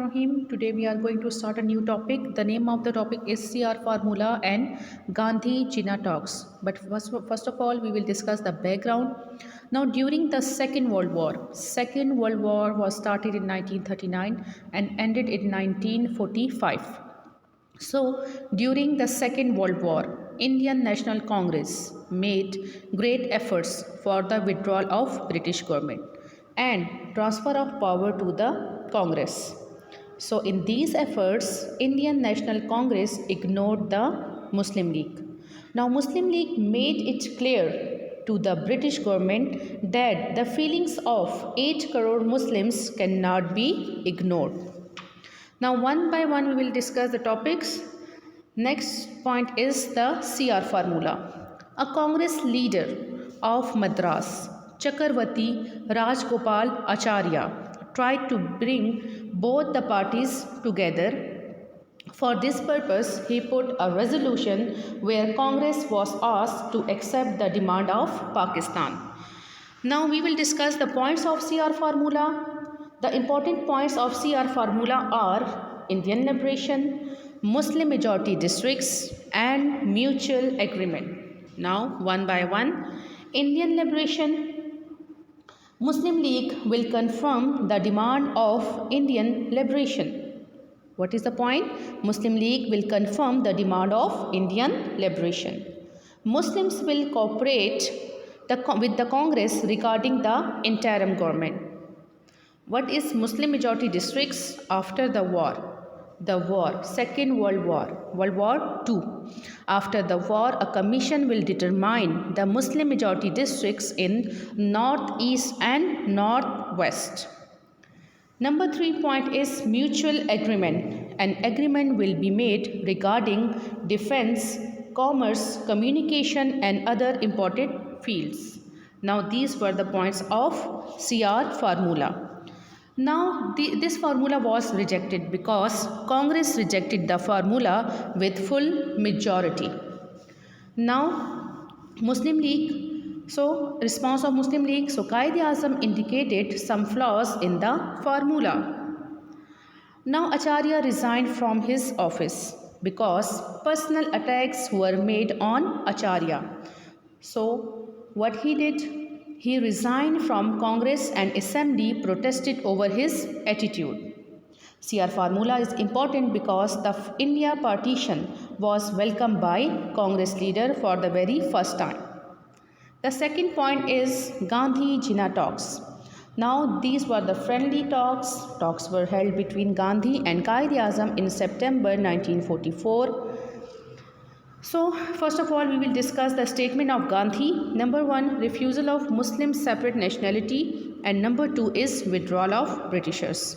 Rahim. Today we are going to start a new topic. The name of the topic is CR formula and Gandhi Jinnah talks. But first of all, we will discuss the background. Now, during the Second World War was started in 1939 and ended in 1945. So, during the Second World War, Indian National Congress made great efforts for the withdrawal of British government and transfer of power to the Congress. So, in these efforts, Indian National Congress ignored the Muslim League. Now, Muslim League made it clear to the British government that the feelings of 8 crore Muslims cannot be ignored. Now, one by one, we will discuss the topics. Next point is the CR formula. A Congress leader of Madras, Chakravarti Rajgopal Acharya, tried to bring both the parties together. For this purpose, he put a resolution where Congress was asked to accept the demand of Pakistan. Now, we will discuss the points of CR formula. The important points of CR formula are Indian liberation, Muslim majority districts, and mutual agreement. Now, one by one, Indian liberation. Muslim League will confirm the demand of Indian liberation. What is the point? Muslim League will confirm the demand of Indian liberation. Muslims will cooperate with the Congress regarding the interim government. What is Muslim majority districts after the war? Second World War, World War II. After the war, a commission will determine the Muslim majority districts in North, East and North West. Number 3 point is mutual agreement. An agreement will be made regarding defense, commerce, communication and other important fields. Now these were the points of CR formula. Now this formula was rejected because Congress rejected the formula with full majority. Now Muslim League, response of Muslim League, Quaid-e-Azam indicated some flaws in the formula. Now Acharya resigned from his office because personal attacks were made on Acharya. So what he did? He resigned from Congress and Assembly protested over his attitude. CR formula is important because the India partition was welcomed by Congress leader for the very first time. The second point is Gandhi Jinnah talks. Now these were the friendly talks. Talks were held between Gandhi and Quaid-e-Azam in September 1944. So, first of all, we will discuss the statement of Gandhi. Number 1, refusal of Muslim separate nationality, and number 2 is withdrawal of Britishers.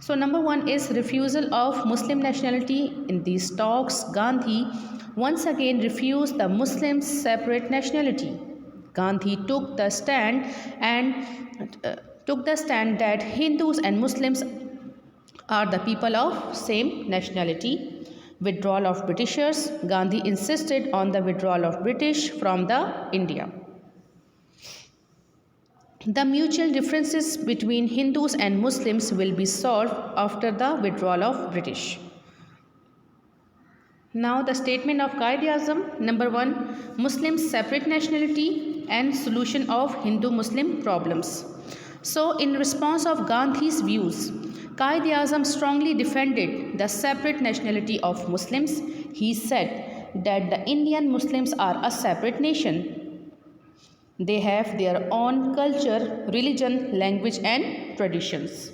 So, number 1 is refusal of Muslim nationality. In these talks, Gandhi once again refused the Muslims separate nationality. Gandhi took the stand that Hindus and Muslims are the people of same nationality. Withdrawal of Britishers. Gandhi insisted on the withdrawal of British from the India. The mutual differences between Hindus and Muslims will be solved after the withdrawal of British. Now the statement of Quaid-e-Azam. Number 1, Muslims separate nationality and solution of Hindu-Muslim problems. So in response of Gandhi's views, Quaid-e-Azam strongly defended the separate nationality of Muslims. He said that the Indian Muslims are a separate nation. They have their own culture, religion, language and traditions.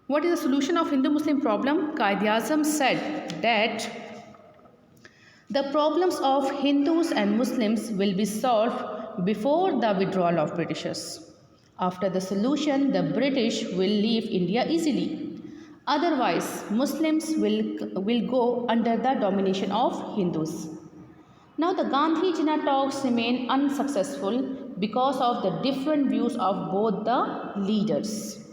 What is the solution of Hindu-Muslim problem? Quaid-e-Azam said that the problems of Hindus and Muslims will be solved before the withdrawal of Britishers. After the solution, the British will leave India easily. Otherwise, Muslims will go under the domination of Hindus. Now, the Gandhi Jinnah talks remain unsuccessful because of the different views of both the leaders.